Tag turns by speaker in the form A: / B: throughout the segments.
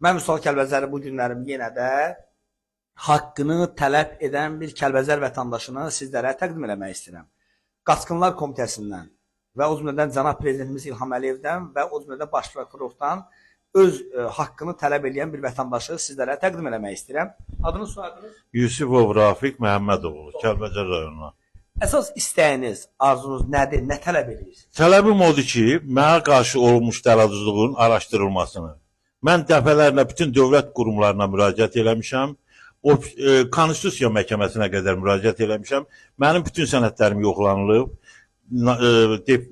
A: Mən Vüsal Kəlbəcəri bu günlərim yenə də haqqını tələb edən bir Kəlbəcər vətəndaşını sizlərə təqdim eləmək istəyirəm. Qaçqınlar Komitəsindən və o cümlədən cənab prezidentimiz İlham Əliyevdən və o cümlədən baş prokurordan öz haqqını tələb edən bir vətəndaşı sizlərə təqdim eləmək istəyirəm. Adınız, soyadınız?
B: Yusifov Rafiq Məhəmmədoğlu, Kəlbəcər rayonundan.
A: Əsas istəyiniz, arzunuz nədir, nə tələb edirsiniz?
B: Tələbim odur ki, mənə qarşı olmuş dələduzluğun araşdırılmasını. Mən dəfələrlə bütün dövlət qurumlarına müraciət eləmişəm. O Konstitusiya məhkəməsinə qədər müraciət eləmişəm. Mənim bütün sənədlərim yoxlanılıb.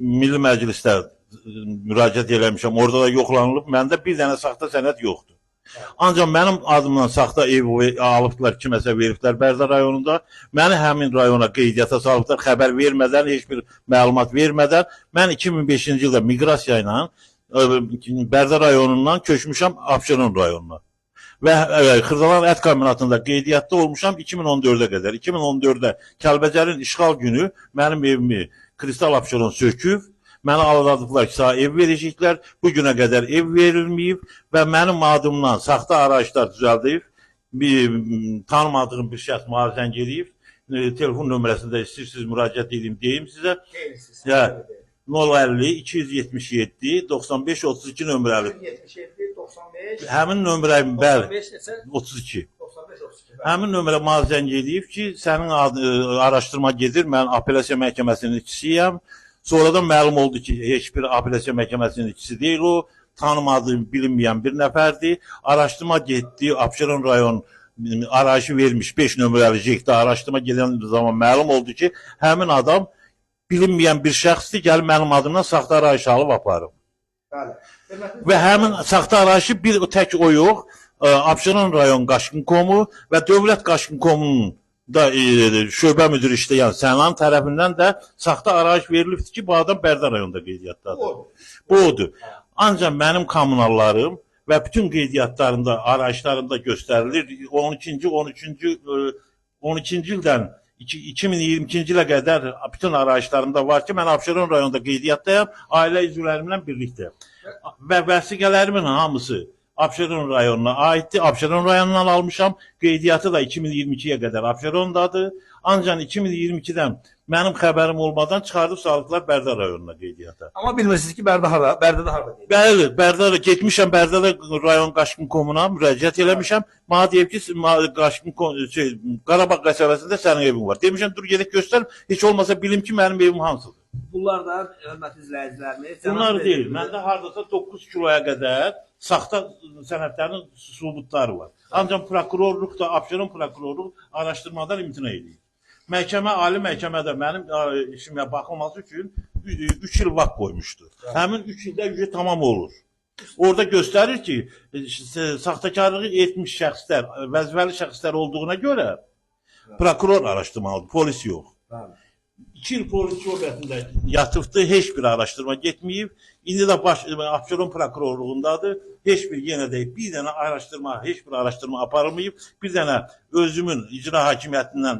B: Milli Məclisdə müraciət eləmişəm. Orada da yoxlanılıb. Məndə bir dənə saxta sənəd yoxdur. Ancaq mənim adımdan saxta ev alıbdılar, kiməsə veriblər Bərdə rayonunda. Məni həmin rayona qeydiyyata salıbdılar, xəbər vermədən, heç bir məlumat vermədən. Mən 2005-ci ildə miqrasiya ilə Bərdə rayonundan köçmüşəm Abşeron rayonuna. Və Xırdalan ət kombinatında qeydiyyatda olmuşam 2014-ə qədər. 2014-də Kəlbəcərin işğal günü mənim evimi Kristal Abşeron söküb, məni aldadıblar ki, sağ ev verəcəklər. Bu günə qədər ev verilməyib və mənim adımdan saxta arayışlar düzəldib, tanımadığım bir şəxs mənə zəng edib, telefon nömrəsində istəyirsiniz müraciət edeyim, deyim sizə. 050 277 95 32 nömrəli.
A: 77 95
B: Həmin nömrəyim, bəli,
A: 95 neçə?
B: 32.
A: 95 32.
B: Həmin nömrə mənə zəng edib ki, sənin araşdırma gedir, mən apellyasiya məhkəməsinin işçisiyəm. Sonradan məlum oldu ki, heç bir apellyasiya məhkəməsinin işçisi deyil o, tanımadığım, bilinməyən bir nəfərdir. Araşdırma getdi, Abşeron rayon arayışı vermiş 5 nömrəli jekdə araşdırma gedən zaman məlum oldu ki, həmin adam bilinməyən bir şəxsdir, gəlib mənim adımdan saxta arayış alıb aparıb. Və həmin saxta arayışı bir tək o yox, Abşeron rayon Qaçqın Komu və Dövlət Qaçqın Komunun da şöbə müdürü işləyən Sənan tərəfindən də saxta arayış verilibdir ki, bu adam Bərdə rayonunda qeydiyyatdadır. Bu odur. Ancaq mənim kommunallarım və bütün qeydiyyatlarında, arayışlarında göstərilir. 12-ci ildən 2022-ci ilə qədər bütün arayışlarımda var ki, mən Abşeron rayonunda qeydiyyatdayam, ailə üzvlərimlə birlikdə. Və vəsiqələrimin hamısı Abşeron rayonuna aiddir. Abşeron rayonundan almışam. Qeydiyyatı da 2022-yə qədər Abşerondadır. Ancaq 2022-dən mənim xəbərim olmadan çıxardıb salıblar Bərdə rayonuna qeydiyyata.
A: Amma bilmirsiniz ki, Bərdədə harda deyil.
B: Bəli, Bərdədə getmişəm, Bərdədə rayon Qaçqın Komuna müraciət eləmişəm. Mənə deyib ki, Qarabağ qəsəbəsində sənin evin var. Demişəm, dur gedək göstərim, heç olmasa bilim ki, mənim evim hansıdır.
A: Bunlar da hörmətli izləyicilərimiz.
B: Bunlar deyil. Məndə hardasa 9 kiloya qədər saxta sənədlərin sübutları var. Ancaq prokurorluq da, Abşeron prokurorluq araşdırmadan imtina edir. Məhkəmə, ali məhkəmədə mənim işimə baxılması üçün 3 il vaxt qoymuşdur. Həmin 3 ildə tamam olur. Orada göstərir ki, saxtakarlığı etmiş şəxslər, vəzifəli şəxslər olduğuna görə prokuror araşdırmalıdır, polis yox. 2 il polis şöbəsində yatıbdır, heç bir araşdırma getməyib. İndi də Abşeron prokurorluğundadır. Heç bir yenə də bir dənə araşdırma, heç bir araşdırma aparılmayıb. Bir dənə özümün icra hakimiyyətindən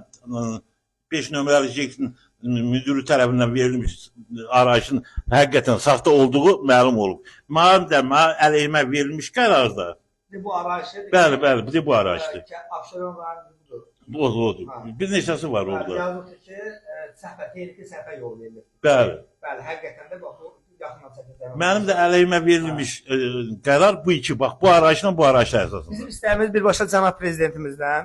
B: 5 nömrəli jektin müdürü tərəfindən verilmiş arayışın həqiqətən saxta olduğu məlum olub. Mənim də əleyhimə verilmiş qərarda.
A: Bu arayışdır.
B: Bəli, bu arayışdır.
A: Abşeron rayonu
B: Odur. Bir neçəsi var orada.
A: Yazılır ki, texniki səhvə yol verilir.
B: Bəli.
A: Bəli, həqiqətən də bu yaxından çəkiləcək.
B: Mənim də əleyhimə verilmiş qərar bu iki, bax, bu arayışla bu arayışlar əsasında.
A: Bizim istəyimiz birbaşa cənab prezidentimizdən,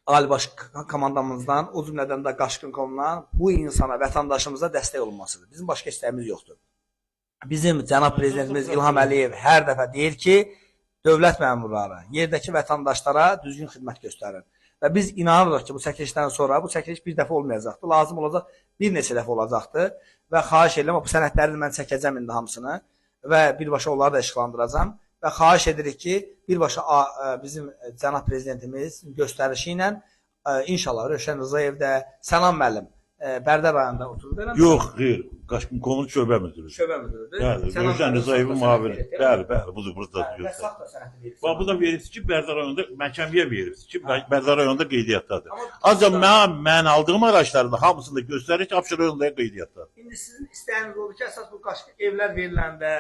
A: Ali Baş Komandamızdan, o cümlədən də Qaçqın Komundan bu insana, vətəndaşımıza dəstək olunmasıdır. Bizim başqa istəyimiz yoxdur. Bizim cənab prezidentimiz İlham Əliyev hər dəfə deyir ki, dövlət məmurları yerdəki vətəndaşlara düzgün xidmət göstərir. Və biz inanırıq ki, bu çəkilişdən sonra bu çəkiliş bir dəfə olmayacaqdır. Lazım olacaq bir neçə dəfə olacaqdır. Və xahiş edirəm, bu sənədləri mən çəkəcəm indi hamısını və birbaşa onları da işıqlandıracam. Və xahiş edirik ki, birbaşa bizim cənab prezidentimiz göstərişi ilə inşallah Rövşən Rzayev də, Sənan müəllim Bərdə rayonunda oturur.
B: Yox, xeyr. Qaçqın Komunun şöbə müdürü.
A: Şöbə müdürüdür.
B: Bəli, Rövşən Rzayevin müavini. Bəli, budur, burada
A: Və saxta sənədi verir.
B: Bax, bu da verirsə ki, Bərdə rayonunda məhkəməyə verirsə ki, Bərdə rayonunda qeydiyyatdadır. Ancaq mən aldığım araçlarda hamısında göstərir ki, Abşeron rayonunda qeydiyyatdadır.
A: İndi sizin istəyiniz olur ki, əsas bu Qaçqın evlər veriləndə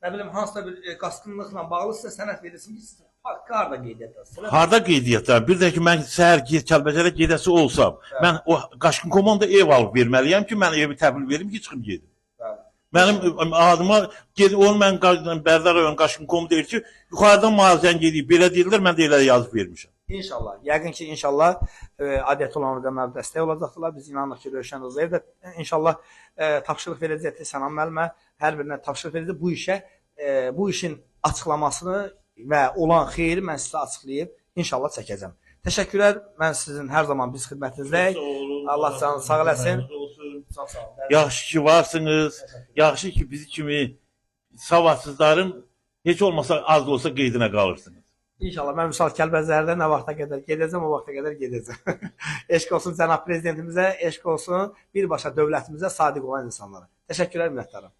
A: nə bilim hansısa bir qaçqınlıqla bağlı sizə sənəd verilsin ki, siz harda qeyd edəsiniz?
B: Harda qeydiyyatlar? Bir də ki, mən səhər Kəlbəcərə gedəsi olsam, mən o qaçqın komanda ev alıb verməliyəm ki, mən evi təhvil verim ki, çıxım gedim. Mənim adıma, onu mən Bərdar rayon qaçqın komu deyir ki, yuxarıdan müalicən gedib, belə deyirlər, mən də elə yazıb vermişəm.
A: İnşallah. Yəqin ki, inşallah adiyyəti olan orqanlar dəstək olacaqdılar. Biz inanırıq ki, Rövşən Rzayev də inşallah tapşırıq verəcəkdir Sənan müəllimə. Hər birinə tapşırıq verəcək. Bu işə, bu işin açıqlamasını və olan xeyri mən sizə açıqlayıb inşallah çəkəcəm. Təşəkkürlər. Mən sizin hər zaman biz xidmətinizdəyik. Allah canınızı sağ eləsin. Çox sağ olun.
B: Yaxşı ki varsınız. Yaxşı ki bizi kimi savadsızların heç olmasa az da olsa qeydinə qalırsınız.
A: İnşallah mən misal Kəlbəzərdə nə vaxta qədər gedəcəm, o vaxta qədər gedəcəm. Eşq olsun cənab prezidentimizə, eşq olsun birbaşa dövlətimizə sadiq olan insanlara. Təşəkkürlər, minnətdarım.